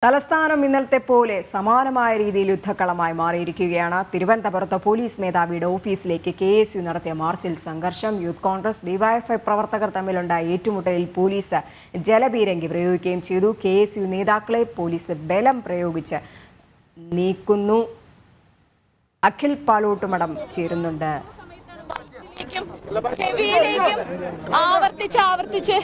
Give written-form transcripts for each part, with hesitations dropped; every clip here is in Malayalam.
തലസ്ഥാനം ഇന്നലത്തെ പോലെ സമാനമായ രീതിയിൽ യുദ്ധക്കളമായി മാറിയിരിക്കുകയാണ്. തിരുവനന്തപുരത്ത് പോലീസ് മേധാവിയുടെ ഓഫീസിലേക്ക് KSU നടത്തിയ മാർച്ചിൽ സംഘർഷം. യൂത്ത് കോൺഗ്രസ് ഡിവൈഎഫ്ഐ പ്രവർത്തകർ തമ്മിലുണ്ടായ ഏറ്റുമുട്ടലിൽ പോലീസ് ജലപീരങ്കി പ്രയോഗിക്കുകയും ചെയ്തു. KSU നേതാക്കളെ പോലീസ് ബലം പ്രയോഗിച്ച് നീക്കുന്നു. അഖിൽ പാലോട്ടുമടം ചേരുന്നുണ്ട്. ആവർത്തിച്ച്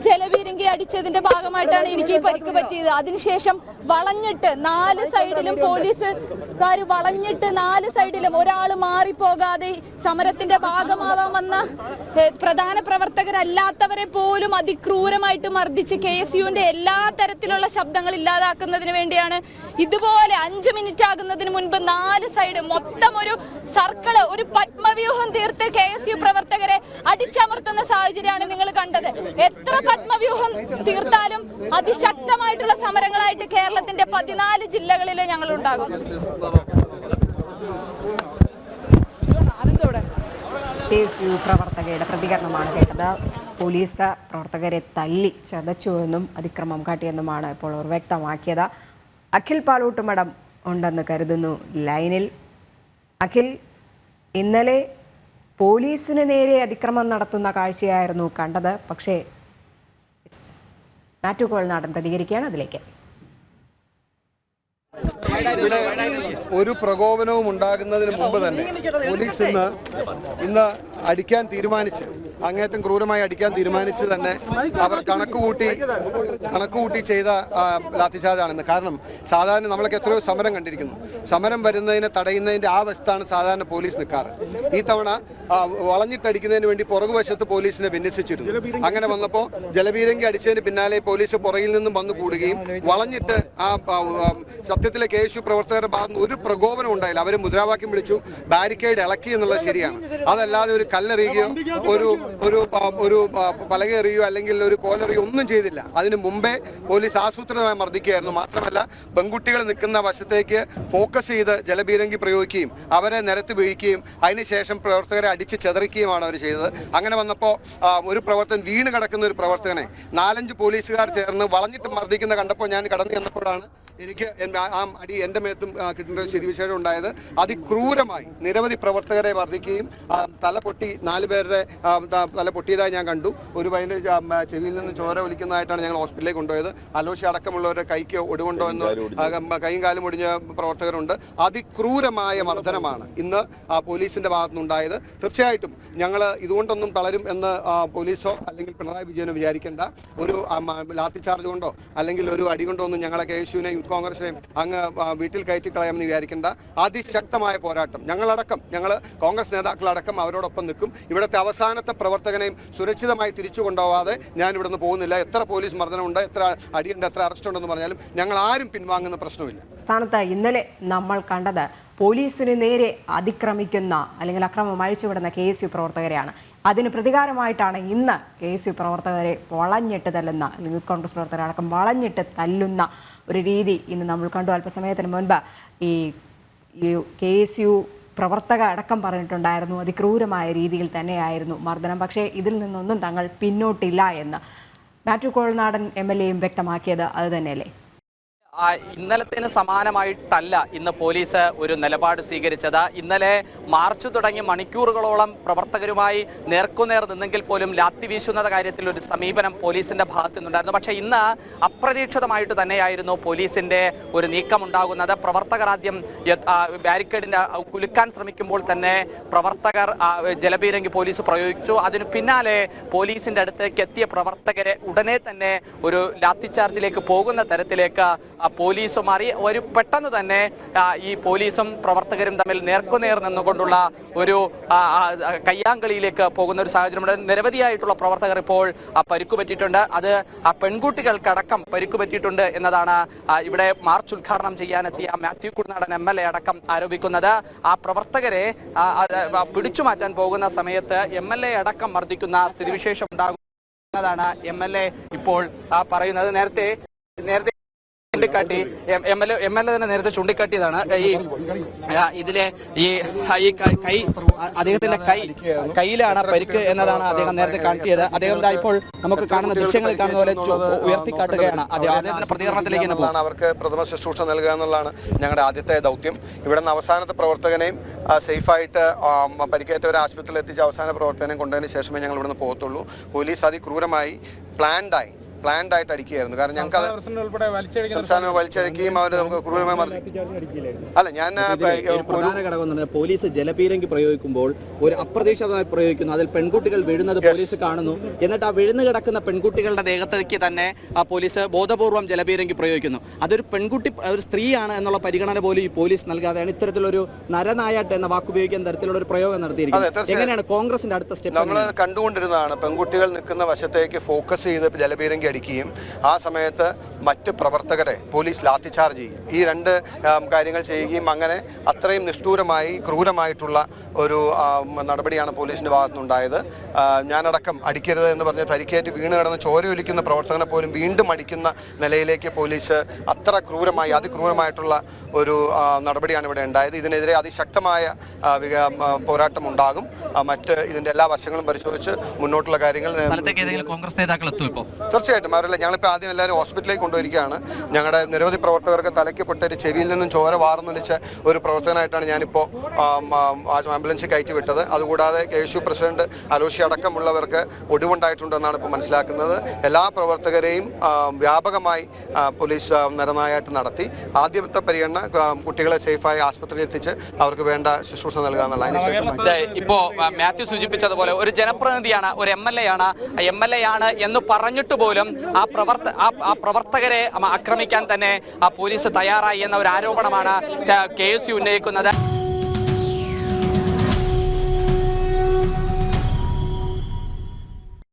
ജലപീരങ്കി അടിച്ചതിന്റെ ഭാഗമായിട്ടാണ് എനിക്ക് ഈ പരിക്ക് പറ്റിയത്. അതിനുശേഷം വളഞ്ഞിട്ട് 4 സൈഡിലും പോലീസുകാർ വളഞ്ഞിട്ട് 4 സൈഡിലും ഒരാൾ മാറിപ്പോകാതെ സമരത്തിന്റെ ഭാഗമാവാമെന്ന പ്രധാന പ്രവർത്തകരല്ലാത്തവരെ പോലും അതിക്രൂരമായിട്ട് മർദ്ദിച്ച് KSUവിന്റെ എല്ലാ തരത്തിലുള്ള ശബ്ദങ്ങൾ ഇല്ലാതാക്കുന്നതിന് വേണ്ടിയാണ് ഇതുപോലെ 5 മിനിറ്റ് ആകുന്നതിന് മുൻപ് 4 സൈഡ് മൊത്തം ഒരു സർക്കിള്, ഒരു പത്മവ്യൂഹം തീർത്ത് KSU പ്രവർത്തകരെ അടിച്ചമർത്തുന്ന സാഹചര്യമാണ് നിങ്ങൾ കണ്ടത്. എത്ര പത്മവ്യൂഹം തീർത്താലും അതിശക്തമായിട്ടുള്ള സമരങ്ങളായിട്ട് കേരളത്തിന്റെ 14 ജില്ലകളിൽ ഞങ്ങൾ ഉണ്ടാകും. KSU പ്രവർത്തകരുടെ പ്രതികരണമാണ് കേട്ടത്. പോലീസ് പ്രവർത്തകരെ തല്ലി ചതച്ചുവെന്നും അതിക്രമം കാട്ടിയെന്നുമാണ് ഇപ്പോൾ അവർ വ്യക്തമാക്കിയത്. അഖിൽ പാലോട്ടുമടം ഉണ്ടെന്ന് കരുതുന്നു ലൈനിൽ. അഖിൽ, ഇന്നലെ പോലീസിന് നേരെ അതിക്രമം നടത്തുന്ന കാഴ്ചയായിരുന്നു കണ്ടത്. പക്ഷേ മാത്യു കോൾനാടൻ പ്രതികരിക്കുകയാണ്. അതിലേക്ക് ഒരു പ്രകോപനവും ഉണ്ടാകുന്നതിന് മുമ്പ് തന്നെ പോലീസ് ഇന്ന് അടിക്കാൻ തീരുമാനിച്ച്, അങ്ങേറ്റം ക്രൂരമായി അടിക്കാൻ തീരുമാനിച്ച് തന്നെ അവർ കണക്കുകൂട്ടി ചെയ്ത ലാത്തിചാർജാണെന്ന്. കാരണം സാധാരണ നമ്മളൊക്കെ എത്രയോ സമരം കണ്ടിരിക്കുന്നു. സമരം വരുന്നതിനെ തടയുന്നതിൻ്റെ ആ വശത്താണ് സാധാരണ പോലീസ് നിൽക്കാറ്. ഈ തവണ വളഞ്ഞിട്ടടിക്കുന്നതിന് വേണ്ടി പുറകുവശത്ത് പോലീസിനെ വിന്യസിച്ചിരുന്നു. അങ്ങനെ വന്നപ്പോൾ ജലപീരങ്കി അടിച്ചതിന് പിന്നാലെ പോലീസ് പുറകിൽ നിന്നും വന്നു കൂടുകയും വളഞ്ഞിട്ട് സത്യത്തിലെ KSU പ്രവർത്തകരുടെ ഭാഗത്ത് ഒരു പ്രകോപനം ഉണ്ടായില്ല. അവർ മുദ്രാവാക്യം വിളിച്ചു, ബാരിക്കേഡ് ഇളക്കി എന്നുള്ളത് ശരിയാണ്. അതല്ലാതെ ഒരു കല്ലെറിയുകയോ ഒരു പലക എറിയോ അല്ലെങ്കിൽ ഒരു കോലെറിയോ ഒന്നും ചെയ്തില്ല. അതിന് മുമ്പേ പോലീസ് ആസൂത്രിതമായി മർദ്ദിക്കുകയായിരുന്നു. മാത്രമല്ല പെൺകുട്ടികൾ നിൽക്കുന്ന വശത്തേക്ക് ഫോക്കസ് ചെയ്ത് ജലപീരങ്കി പ്രയോഗിക്കുകയും അവരെ നിരത്ത് വീഴ്ക്കുകയും അതിനുശേഷം പ്രവർത്തകരെ അടിച്ച് ചെതറിക്കുകയുമാണ് അവർ ചെയ്തത്. അങ്ങനെ വന്നപ്പോൾ ഒരു പ്രവർത്തകൻ വീണ് കിടക്കുന്ന ഒരു പ്രവർത്തകനെ 4-5 പോലീസുകാർ ചേർന്ന് വളഞ്ഞിട്ട് മർദ്ദിക്കുന്ന കണ്ടപ്പോൾ ഞാൻ കടന്നു ചെന്നപ്പോഴാണ് എനിക്ക് ആ അടി എൻ്റെ മേത്തും കിട്ടേണ്ട സ്ഥിതിവിശേഷം ഉണ്ടായത്. അതിക്രൂരമായി നിരവധി പ്രവർത്തകരെ മർദ്ദിക്കുകയും തല പൊട്ടി 4 പേരുടെ തല പൊട്ടിയതായി ഞാൻ കണ്ടു. ഒരു പയ്യൻ്റെ ചെവിയിൽ നിന്ന് ചോര ഒലിക്കുന്നതായിട്ടാണ് ഞങ്ങൾ ഹോസ്പിറ്റലിലേക്ക് കൊണ്ടുപോയത്. അലോഷി അടക്കമുള്ളവരുടെ കൈക്ക് ഒടിവുണ്ടോ എന്ന് കൈയും കാലും ഒടിഞ്ഞ പ്രവർത്തകരുണ്ട്. അതിക്രൂരമായ മർദ്ദനമാണ് ഇന്ന് പോലീസിൻ്റെ ഭാഗത്തുനിന്നുണ്ടായത്. തീർച്ചയായിട്ടും ഞങ്ങൾ ഇതുകൊണ്ടൊന്നും തളരും എന്ന് പോലീസോ അല്ലെങ്കിൽ പിണറായി വിജയനോ വിചാരിക്കേണ്ട. ഒരു ലാത്തിചാർജ് കൊണ്ടോ അല്ലെങ്കിൽ ഒരു അടി കൊണ്ടോ ഒന്നും ഞങ്ങളെ KSUവിനെയും യൂത്ത് കോൺഗ്രസിനെയും അങ്ങ് വീട്ടിൽ കയറ്റി കളയാമെന്ന് വിചാരിക്കേണ്ട. അതിശക്തമായ പോരാട്ടം ഞങ്ങൾ കോൺഗ്രസ് നേതാക്കളടക്കം അവരോടൊപ്പം നിൽക്കും. ഇവിടുത്തെ അവസാനത്തെ പ്രവർത്തകനെയും സുരക്ഷിതമായി തിരിച്ചു കൊണ്ടുപോകാതെ ഞാൻ ഇവിടുന്ന് പോകുന്നില്ല. എത്ര പോലീസ് മർദ്ദനമുണ്ട്, എത്ര അടിയുണ്ട്, എത്ര അറസ്റ്റ് ഉണ്ടെന്ന് പറഞ്ഞാലും ഞങ്ങൾ ആരും പിൻവാങ്ങുന്ന പ്രശ്നമില്ല. സ്ഥാനത്ത് ഇന്നലെ നമ്മൾ കണ്ടത് പോലീസിന് നേരെ അതിക്രമിക്കുന്ന അല്ലെങ്കിൽ അക്രമം അഴിച്ചുവിടുന്ന KSU പ്രവർത്തകരെയാണ്. അതിന് പ്രതികാരമായിട്ടാണ് ഇന്ന് KSU പ്രവർത്തകരെ വളഞ്ഞിട്ട് തല്ലുന്ന, യൂത്ത് കോൺഗ്രസ് പ്രവർത്തകരടക്കം വളഞ്ഞിട്ട് തല്ലുന്ന ഒരു രീതി ഇന്ന് നമ്മൾ കണ്ടു. അല്പസമയത്തിന് മുൻപ് ഈ KSU പ്രവർത്തക അടക്കം പറഞ്ഞിട്ടുണ്ടായിരുന്നു അതിക്രൂരമായ രീതിയിൽ തന്നെയായിരുന്നു മർദ്ദനം. പക്ഷേ ഇതിൽ നിന്നൊന്നും തങ്ങൾ പിന്നോട്ടില്ല എന്ന് മാത്യു കോൾനാടൻ MLAയും വ്യക്തമാക്കിയത് അത് തന്നെയല്ലേ? ഇന്നലത്തിന് സമാനമായിട്ടല്ല ഇന്ന് പോലീസ് ഒരു നിലപാട് സ്വീകരിച്ചത്. ഇന്നലെ മാർച്ച് തുടങ്ങി മണിക്കൂറുകളോളം പ്രവർത്തകരുമായി നേർക്കുനേർ നിന്നെങ്കിൽ പോലും ലാത്തി വീശുന്ന കാര്യത്തിൽ ഒരു സമീപനം പോലീസിന്റെ ഭാഗത്തു നിന്നുണ്ടായിരുന്നു. പക്ഷേ ഇന്ന് അപ്രതീക്ഷിതമായിട്ട് തന്നെയായിരുന്നു പോലീസിന്റെ ഒരു നീക്കമുണ്ടാകുന്നത്. പ്രവർത്തകർ ആദ്യം ബാരിക്കേഡിന്റെ കുലുക്കാൻ ശ്രമിക്കുമ്പോൾ തന്നെ പ്രവർത്തകർ ജലപീരങ്കി പോലീസ് പ്രയോഗിച്ചു. അതിനു പിന്നാലെ പോലീസിന്റെ അടുത്തേക്ക് എത്തിയ പ്രവർത്തകരെ ഉടനെ തന്നെ ഒരു ലാത്തിചാർജിലേക്ക് പോകുന്ന തരത്തിലേക്ക് പോലീസും മാറി. ഒരു പെട്ടെന്ന് തന്നെ ഈ പോലീസും പ്രവർത്തകരും തമ്മിൽ നേർക്കുനേർ നിന്നുകൊണ്ടുള്ള ഒരു കയ്യാങ്കളിയിലേക്ക് പോകുന്ന ഒരു സാഹചര്യമുണ്ട്. നിരവധിയായിട്ടുള്ള പ്രവർത്തകർ ഇപ്പോൾ പരിക്കുപറ്റിയിട്ടുണ്ട്. അത് പെൺകുട്ടികൾക്കടക്കം പരിക്കുപറ്റിയിട്ടുണ്ട് എന്നതാണ് ഇവിടെ മാർച്ച് ഉദ്ഘാടനം ചെയ്യാനെത്തിയ മാത്യു കോൾനാടൻ MLA അടക്കം ആരോപിക്കുന്നത്. ആ പ്രവർത്തകരെ പിടിച്ചു മാറ്റാൻ പോകുന്ന സമയത്ത് MLA അടക്കം മർദ്ദിക്കുന്ന സ്ഥിതിവിശേഷം ഉണ്ടാകും എന്നതാണ് MLA ഇപ്പോൾ പറയുന്നത്. നേരത്തെ ചൂണ്ടിക്കാട്ടി എം എൽ എ തന്നെ നേരത്തെ ചൂണ്ടിക്കാട്ടിയതാണ് ഇതിലെ ഈ കൈ അദ്ദേഹത്തിന്റെ കൈയിലാണ് പരിക്ക് എന്നതാണ് അദ്ദേഹം നേരത്തെ കാണിച്ചത്. അദ്ദേഹം ഇപ്പോൾ നമുക്ക് കാണുന്ന ദൃശ്യങ്ങളിൽ കാണുന്ന പോലെ ഉയർത്തിക്കാട്ടുകയാണ്. അദ്ദേഹത്തിന്റെ പ്രതികരണത്തിലേക്ക് അവർക്ക് പ്രഥമ ശുശ്രൂഷ നൽകുക എന്നുള്ളതാണ് ഞങ്ങളുടെ ആദ്യത്തെ ദൗത്യം. ഇവിടെ നിന്ന് അവസാനത്തെ പ്രവർത്തകനെയും സേഫായിട്ട് പരിക്കേറ്റവരെ ആശുപത്രിയിൽ എത്തിച്ച് അവസാന പ്രവർത്തനം കൊണ്ടതിന് ശേഷമേ ഞങ്ങൾ ഇവിടുന്ന് പോകത്തുള്ളൂ. പോലീസ് അതിക്രൂരമായി പ്ലാൻഡ് ആയിട്ട് അടിക്കുകയായിരുന്നു. കാരണം ഞങ്ങൾക്ക് സംസ്ഥാനം വലിച്ചടിക്കുകയും അവർ ക്രൂരമായി അല്ല ഞാൻ പ്രധാന ഘടകം പോലീസ് ജലപീരങ്കി പ്രയോഗിക്കുമ്പോൾ ഒരു അപ്രതീക്ഷിതമായി പ്രയോഗിക്കുന്നു. അതിൽ പെൺകുട്ടികൾ വീഴുന്നത് പോലീസ് കാണുന്നു. എന്നിട്ട് ആ വീഴുന്നു കിടക്കുന്ന പെൺകുട്ടികളുടെ ദേഹത്തേക്ക് തന്നെ ആ പോലീസ് ബോധപൂർവം ജലപീരങ്കി പ്രയോഗിക്കുന്നു. അതൊരു പെൺകുട്ടി ഒരു സ്ത്രീയാണ് എന്നുള്ള പരിഗണന പോലും ഈ പോലീസ് നൽകാതെയാണ് ഇത്തരത്തിലൊരു നരനായാട്ട് എന്ന വാക്കുപയോഗിക്കുന്ന തരത്തിലുള്ള ഒരു പ്രയോഗം നടത്തിയിരിക്കുന്നത്. എങ്ങനെയാണ് കോൺഗ്രസിന്റെ അടുത്ത സ്റ്റെപ്പ്? നമ്മൾ കണ്ടുകൊണ്ടിരുന്നതാണ് പെൺകുട്ടികൾ നിൽക്കുന്ന വശത്തേക്ക് ഫോക്കസ് ചെയ്ത് ജലപീരങ്കി അടിക്കുകയും ആ സമയത്ത് മറ്റ് പ്രവർത്തകരെ പോലീസ് ലാത്തിചാർജ് ചെയ്യും. ഈ രണ്ട് കാര്യങ്ങൾ ചെയ്യുകയും അങ്ങനെ അത്രയും നിഷ്ഠൂരമായി ക്രൂരമായിട്ടുള്ള ഒരു നടപടിയാണ് പോലീസിൻ്റെ ഭാഗത്തുനിന്നുണ്ടായത്. ഞാനടക്കം അടിക്കരുത് എന്ന് പറഞ്ഞ് പരിക്കേറ്റ് വീണ് കിടന്ന് ചോരയൊലിക്കുന്ന പ്രവർത്തകനെ പോലും വീണ്ടും അടിക്കുന്ന നിലയിലേക്ക് പോലീസ് അത്ര ക്രൂരമായി അതിക്രൂരമായിട്ടുള്ള ഒരു നടപടിയാണ് ഇവിടെ ഉണ്ടായത്. ഇതിനെതിരെ അതിശക്തമായ പോരാട്ടം ഉണ്ടാകും. മറ്റ് ഇതിൻ്റെ എല്ലാ വശങ്ങളും പരിശോധിച്ച് മുന്നോട്ടുള്ള കാര്യങ്ങൾ കോൺഗ്രസ് നേതാക്കൾ എത്തും. ഇപ്പോൾ തീർച്ചയായിട്ടും അവരല്ല, ഞങ്ങളിപ്പോൾ ആദ്യം എല്ലാവരും ഹോസ്പിറ്റലിലേക്ക് കൊണ്ടുവരികയാണ്. ഞങ്ങളുടെ നിരവധി പ്രവർത്തകർക്ക് തലയ്ക്ക് പൊട്ടൊരു ചെവിയിൽ നിന്നും ചോര വാർന്നൊലിച്ച ഒരു പ്രവർത്തകനായിട്ടാണ് ഞാനിപ്പോൾ ആംബുലൻസിൽ കയറ്റി വിട്ടത്. അതുകൂടാതെ KSU പ്രസിഡന്റ് അലോഷി അടക്കമുള്ളവർക്ക് ഒടിവുണ്ടായിട്ടുണ്ടെന്നാണ് ഇപ്പോൾ മനസ്സിലാക്കുന്നത്. എല്ലാ പ്രവർത്തകരെയും വ്യാപകമായി പോലീസ് നരനായാട്ട് നടത്തി. ആദ്യത്തെ പരിഗണന കുട്ടികളെ സേഫായി ആശുപത്രിയിൽ എത്തിച്ച് അവർക്ക് വേണ്ട ശുശ്രൂഷ നൽകുക എന്നുള്ളതാണ്. ഇപ്പോൾ മാത്യു സൂചിപ്പിച്ചതുപോലെ ഒരു ജനപ്രതിനിധിയാണ്, ഒരു MLA ആണ് എന്ന് പറഞ്ഞിട്ട് പോലും ആ പ്രവർത്തകരെ ആക്രമിക്കാൻ തന്നെ ആ പോലീസ് തയ്യാറായി എന്ന ഒരു ആരോപണമാണ് KSU ഉന്നയിക്കുന്നത്.